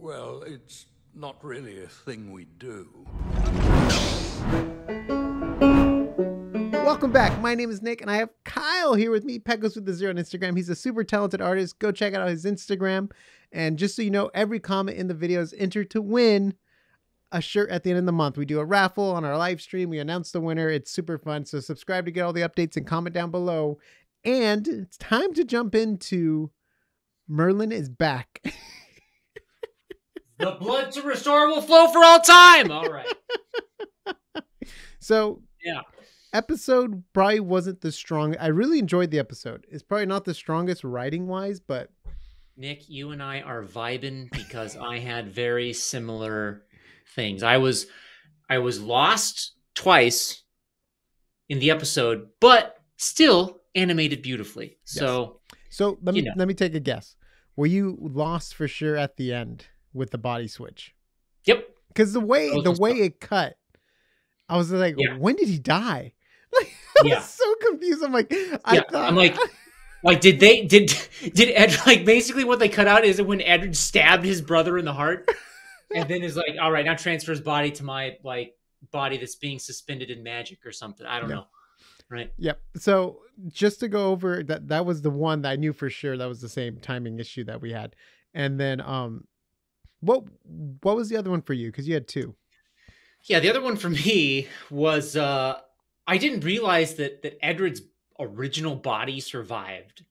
Well, it's not really a thing we do. Welcome back. My name is Nick, and I have Kyle here with me. Pecos with the Zero on Instagram. He's a super talented artist. Go check out his Instagram. And just so you know, every comment in the video is entered to win a shirt at the end of the month. We do a raffle on our live stream. We announce the winner. It's super fun. So subscribe to get all the updates and comment down below. And it's time to jump into Merlin is back. The blood to restore will flow for all time. All right. So yeah, episode probably wasn't the strongest. I really enjoyed the episode. It's probably not the strongest writing wise, but Nick, you and I are vibing because I had very similar things. I was lost twice in the episode, but still animated beautifully. So, so let me take a guess. Were you lost for sure at the end with the body switch? Yep. Because the way it cut, I was like, when did he die? Like, I was so confused. I'm like, I'm like, did Ed, like, basically what they cut out is when Edward stabbed his brother in the heart and then is like, all right, now transfer his body to my like body that's being suspended in magic or something. I don't know. Right. Yep. So just to go over that was the one that I knew for sure that was the same timing issue that we had. And then what was the other one for you? Because you had two. Yeah, the other one for me was I didn't realize that Edward's original body survived.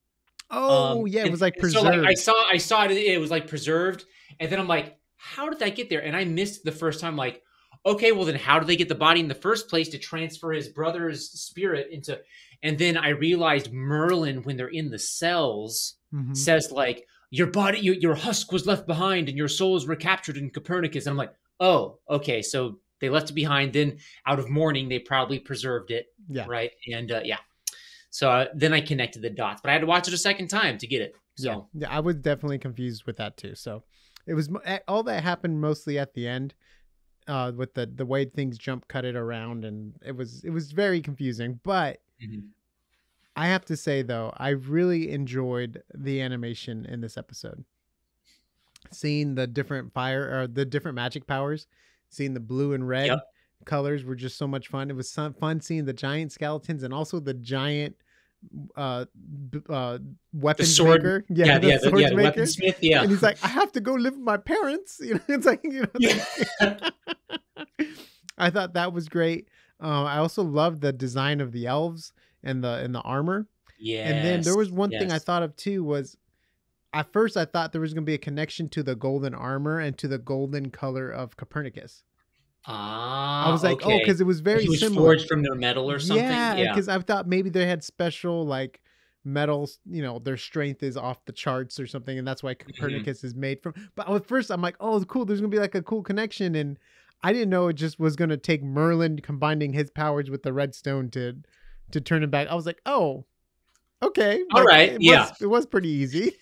Oh, yeah, it was like preserved. So like, I saw it was like preserved, and then I'm like, how did that get there? And I missed the first time, like, okay, well then how did they get the body in the first place to transfer his brother's spirit into? And then I realized Merlin, when they're in the cells, says like, your body, your husk was left behind and your soul is recaptured in Copernicus. And I'm like, oh, okay, so they left it behind. Then out of mourning, they probably preserved it. Yeah. Right. And so then I connected the dots, but I had to watch it a second time to get it. So yeah, I was definitely confused with that too. So it was all that happened mostly at the end. With the way things cut it around, and it was very confusing. But I have to say though, I really enjoyed the animation in this episode. Seeing the different the different magic powers, seeing the blue and red colors were just so much fun. It was fun seeing the giant skeletons and also the giant weapon maker. The weaponsmith. Yeah. And he's like, I have to go live with my parents. You know, it's like, you know, I thought that was great. I also loved the design of the elves and the armor. Yeah. And then there was one thing I thought of too was at first I thought there was going to be a connection to the golden armor and to the golden color of Copernicus. I was like, oh, because it was very similar. Forged from their metal or something. Yeah, because I thought maybe they had special like metals, you know, their strength is off the charts or something, and that's why Copernicus is made from. But at first, I'm like, oh, cool. There's gonna be like a cool connection, and I didn't know it just was gonna take Merlin combining his powers with the redstone to turn him back. I was like, oh, okay, all right, it was pretty easy.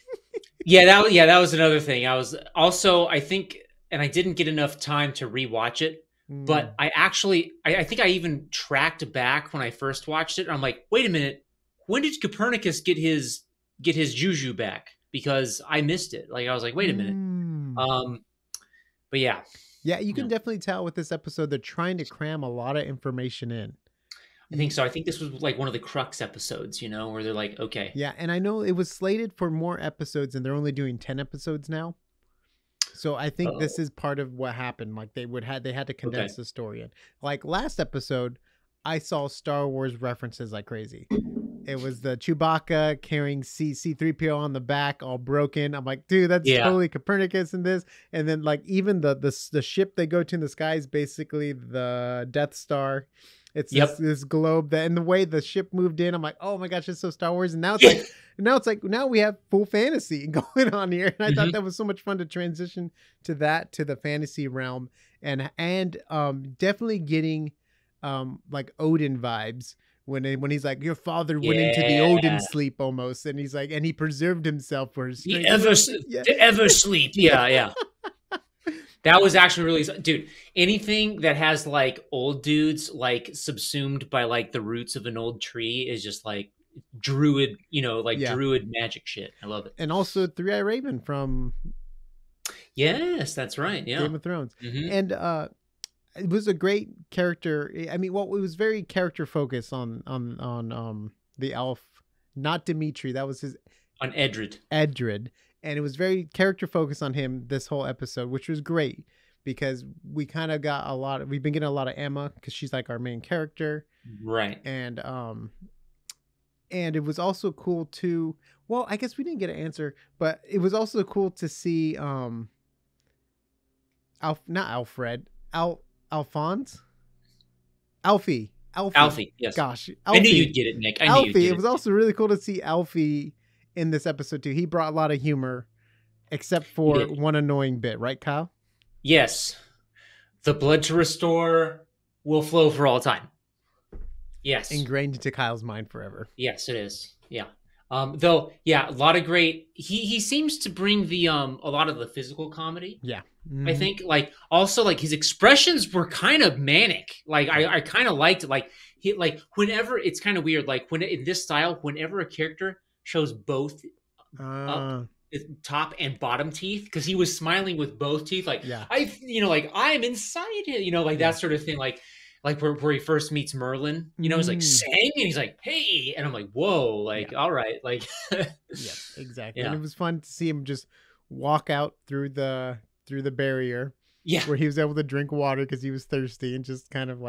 that was another thing. I was also, I think, and I didn't get enough time to rewatch it. But I actually, I think I even tracked back when I first watched it. I'm like, wait a minute, when did Copernicus get his juju back? Because I missed it. Like I was like, wait a minute. But yeah, you can definitely tell with this episode they're trying to cram a lot of information in. I think so. I think this was like one of the crux episodes, you know, where they're like, okay, yeah. And I know it was slated for more episodes, and they're only doing 10 episodes now. So I think this is part of what happened. Like they had to condense the story in. Like last episode, I saw Star Wars references like crazy. It was the Chewbacca carrying C3PO on the back, all broken. I'm like, dude, that's totally Copernicus in this. And then like even the ship they go to in the sky is basically the Death Star. It's this globe and the way the ship moved in, I'm like, oh my gosh, it's so Star Wars. And now it's like, now we have full fantasy going on here. And I thought that was so much fun to transition to the fantasy realm and definitely getting like Odin vibes when he's like, your father went into the Odin sleep almost. And he's like, and he preserved himself for his strength. The ever sleep. Yeah. That was actually really, dude, anything that has like old dudes like subsumed by like the roots of an old tree is just like druid, you know, like druid magic shit. I love it. And also Three-Eyed Raven from Yes, that's right. Yeah. Game of Thrones. Mhm. And it was a great character. I mean, well, it was very character focused on the elf, not Dimitri. That was his On Edred. Edred, and it was very character focused on him this whole episode, which was great because we kind of got we've been getting a lot of Emma because she's like our main character, Right. and it was also cool to, well, I guess we didn't get an answer, but it was also cool to see Alfie. Alfie, yes. Gosh, I knew Alfie. you'd get it, Nick. I knew you'd Alfie. get It was also really cool to see Alfie in this episode too. He brought a lot of humor, except for one annoying bit, right, Kyle? Yes. The blood to restore will flow for all time. Yes. Ingrained into Kyle's mind forever. Yes, it is. Yeah. Though, yeah, a lot of great. He seems to bring the a lot of the physical comedy. Yeah. I think also his expressions were kind of manic. I kind of liked it. Whenever it's kind of weird. When in this style, whenever a character shows both up, top and bottom teeth, because he was smiling with both teeth. I'm inside him. That sort of thing. Where he first meets Merlin, he's like saying, and he's like, "Hey," and I'm like, "Whoa!" All right, yeah, exactly. Yeah. And it was fun to see him just walk out through the barrier, where he was able to drink water because he was thirsty, and just kind of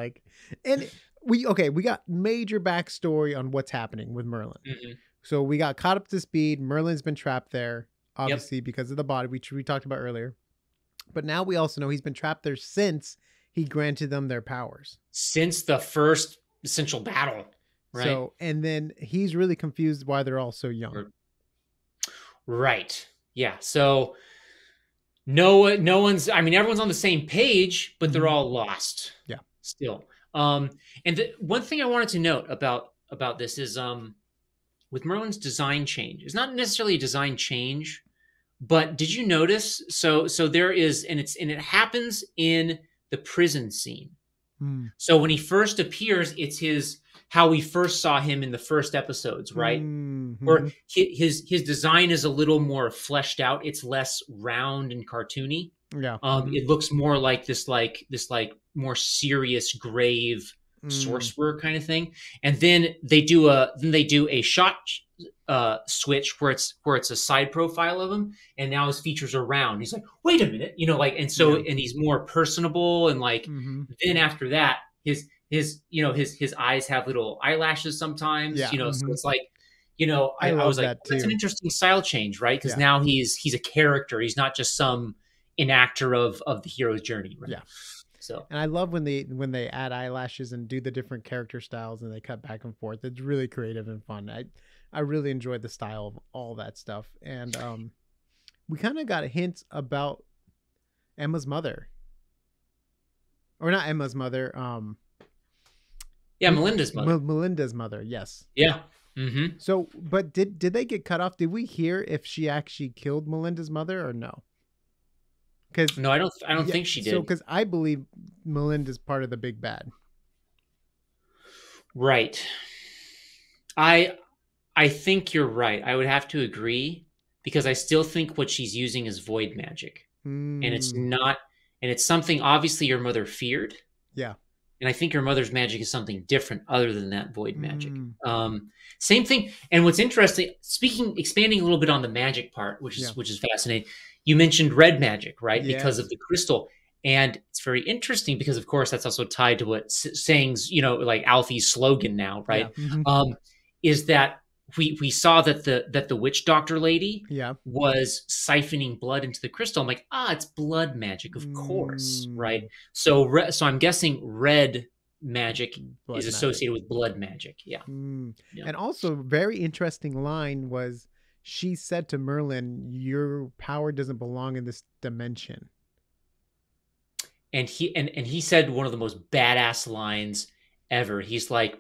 and we got major backstory on what's happening with Merlin. Mm-hmm. So we got caught up to speed. Merlin's been trapped there, obviously because of the body, which we talked about earlier. But now we also know he's been trapped there since he granted them their powers. Since the first essential battle, right? So, and then he's really confused why they're all so young. Right. Yeah. So no one's, everyone's on the same page, but they're all lost. Yeah. Still. And one thing I wanted to note about this is with Merlin's design change, it's not necessarily a design change, but did you notice? So there is, and it happens in the prison scene. So when he first appears, it's how we first saw him in the first episodes, right? Where his design is a little more fleshed out. It's less round and cartoony. Yeah. It looks more like this more serious, grave sorcerer kind of thing. And then they do a shot switch where it's a side profile of him, and now his features are round. He's like, wait a minute, and he's more personable, and then after that, his eyes have little eyelashes sometimes. So it's I was like, that's an interesting style change, right? Because now he's a character. He's not just some enactor of the hero's journey, right? Yeah. So, and I love when they add eyelashes and do the different character styles and they cut back and forth. It's really creative and fun. I really enjoyed the style of all that stuff. And we kind of got a hint about Emma's mother. Or not Emma's mother. Melinda's mother. Melinda's mother, yes. Yeah. Mm-hmm. So, but did they get cut off? Did we hear if she actually killed Melinda's mother or no? No, I don't think she did. So, because I believe Melinda's part of the big bad. Right. I think you're right. I would have to agree, because I still think what she's using is void magic, and it's not, and it's something obviously your mother feared. Yeah. And I think your mother's magic is something different other than that void magic. Same thing. And what's interesting, expanding a little bit on the magic part, which is fascinating. You mentioned red magic, right? Yes. Because of the crystal. And it's very interesting because, of course, that's also tied to what sayings, like Alfie's slogan now, right? Yeah. Is that we saw that the witch doctor lady was siphoning blood into the crystal. I'm like, it's blood magic, of course, right? So I'm guessing red magic is associated with blood magic. Yeah. Yeah. And also, very interesting line was, she said to Merlin, "Your power doesn't belong in this dimension." And he said one of the most badass lines ever. He's like,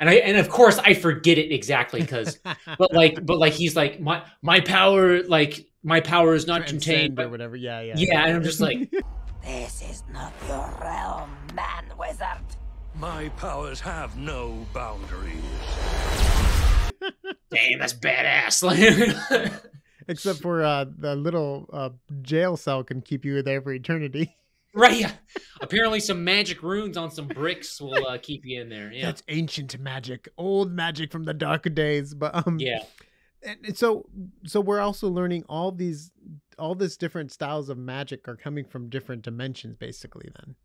and of course I forget it exactly but he's like, my power is not contained, or whatever. Yeah. And I'm just like, this is not your realm, man wizard. My powers have no boundaries. Damn, that's badass. Except for the little jail cell can keep you there for eternity. Right. Yeah. Apparently, some magic runes on some bricks will keep you in there. Yeah. That's ancient magic, old magic from the dark days. But Yeah. and so we're also learning all this different styles of magic are coming from different dimensions, basically. Then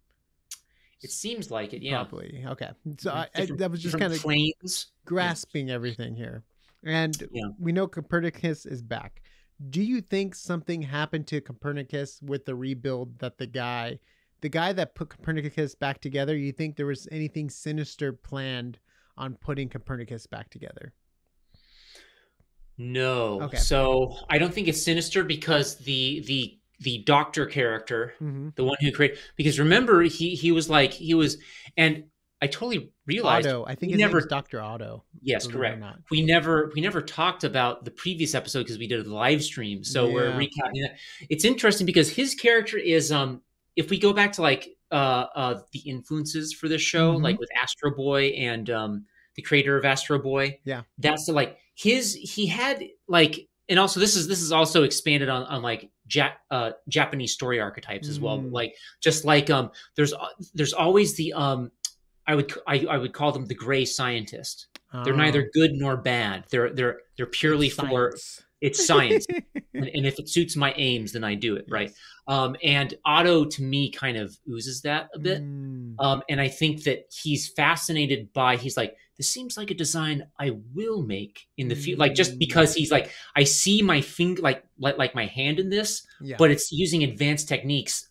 It seems like it. Yeah. probably okay. So Different- that was just different kind of planes. grasping everything here, and Yeah. we know Copernicus is back. Do you think something happened to Copernicus with the rebuild that the guy that put Copernicus back together? You think there was anything sinister planned on putting Copernicus back together? No. Okay. So I don't think it's sinister because the doctor character, Mm-hmm. the one who created, because remember he was, and I totally realized Otto, I think we his never name's Dr. Otto. Yes, believe it or correct. not. We never talked about the previous episode because we did a live stream. So we're Yeah. recapping that. It's interesting because his character is if we go back to the influences for this show, Mhm. like with Astro Boy and the creator of Astro Boy. Yeah. That's he had and also this is also expanded on Japanese story archetypes as well. Mm. There's always the I would call them the gray scientist. They're Oh, neither good nor bad. They're purely it's for science. it's science. and if it suits my aims, then I do it, right? And Otto to me kind of oozes that a bit. Mm. And I think that he's fascinated by, he's like, this seems like a design I will make in the future. Like, just because he's like, I see my finger, like my hand in this, Yeah. but it's using advanced techniques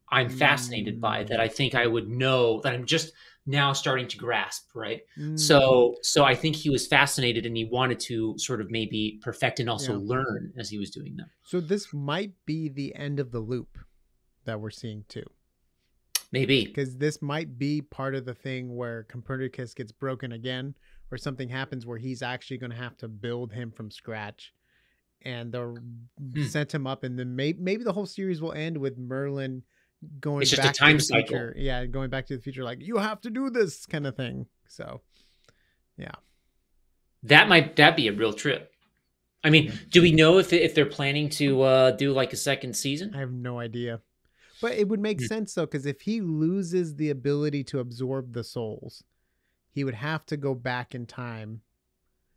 I'm fascinated by that I think I would know, that I'm just now starting to grasp, right? Mm. So I think he was fascinated and he wanted to sort of maybe perfect and also Yeah. learn as he was doing that. So this might be the end of the loop that we're seeing too. Maybe. Because this might be part of the thing where Copernicus gets broken again, or something happens where he's actually going to have to build him from scratch, and they'll set him up, and then maybe the whole series will end with Merlin going It's just back a time to the cycle. future. Yeah, going back to the future, like, you have to do this kind of thing. So, yeah. That'd be a real trip. I mean, do we know if they're planning to do like a second season? I have no idea. But it would make sense, though, because if he loses the ability to absorb the souls, he would have to go back in time,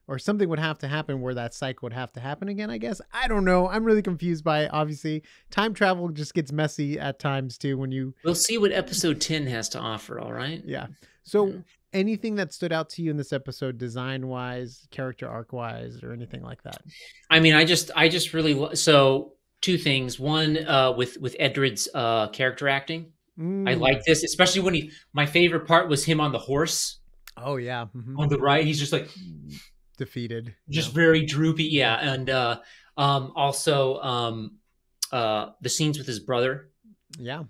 or something would have to happen where that cycle would have to happen again, I guess. I don't know. I'm really confused by it. Obviously, time travel just gets messy at times, too, when you... We'll see what episode 10 has to offer, all right? Yeah. So anything that stood out to you in this episode, design-wise, character arc-wise, or anything like that? I mean, I just really... So, two things. One, with Edred's character acting. I like this, especially when my favorite part was him on the horse. Oh, yeah. Mm-hmm. On the right, he's just like... Defeated. Just very droopy, yeah. And also the scenes with his brother. Yeah.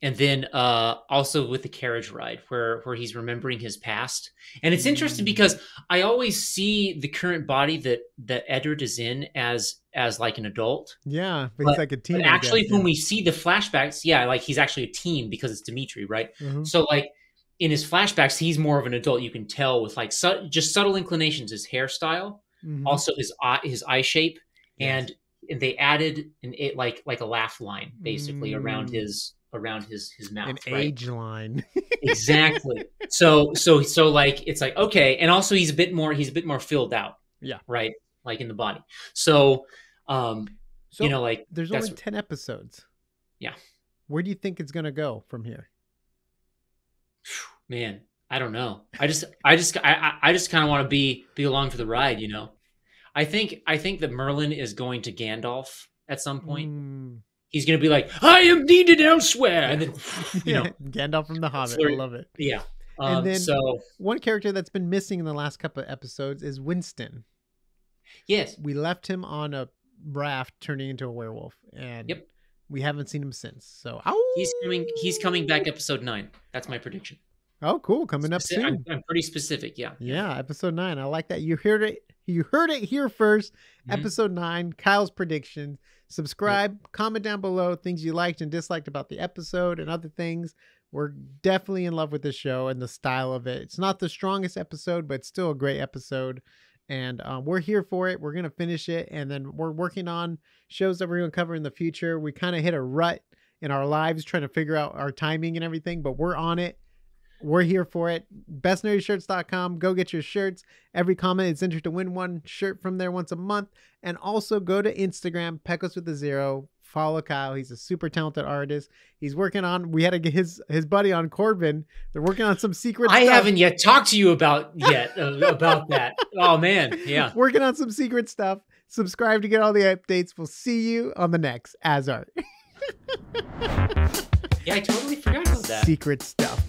And then also with the carriage ride where he's remembering his past. And it's interesting because I always see the current body that Edward is in as like an adult. Yeah, but he's like a teen. But actually, when we see the flashbacks, yeah, like he's actually a teen because it's Dimitri, right? Mm-hmm. So like in his flashbacks, he's more of an adult. You can tell with like just subtle inclinations, his hairstyle, also his eye shape, and they added like a laugh line basically around his mouth, an right? age line. Exactly. So like it's like, okay, and also he's a bit more filled out. Yeah. Right. Like in the body. So you know, like there's only 10 episodes. Yeah. Where do you think it's gonna go from here? Man, I don't know. I just kind of want to be along for the ride, you know. I think that Merlin is going to Gandalf at some point. He's going to be like, I am needed elsewhere. And then, you know. Gandalf from The Hobbit. I love it. Yeah. And then one character that's been missing in the last couple of episodes is Winston. Yes. We left him on a raft turning into a werewolf. And we haven't seen him since. So he's coming back episode 9. That's my prediction. Oh, cool. Coming up soon. I'm pretty specific. Yeah. Yeah. Episode 9. I like that. You heard it here first. Episode 9, Kyle's predictions. Subscribe, comment down below things you liked and disliked about the episode and other things. We're definitely in love with this show and the style of it. It's not the strongest episode, but it's still a great episode. And we're here for it. We're going to finish it. And then we're working on shows that we're going to cover in the future. We kind of hit a rut in our lives trying to figure out our timing and everything, but we're on it. We're here for it. bestnerdyshirts.com. Go get your shirts. Every comment is entered to win one shirt from there once a month. And also go to Instagram, Pecos with a 0. Follow Kyle. He's a super talented artist. He's working on, we had to get his buddy on, Corbin. They're working on some secret stuff. I haven't yet talked to you about that. Oh man. Yeah. Working on some secret stuff. Subscribe to get all the updates. We'll see you on the next AsArt. Yeah, I totally forgot about that. Secret stuff.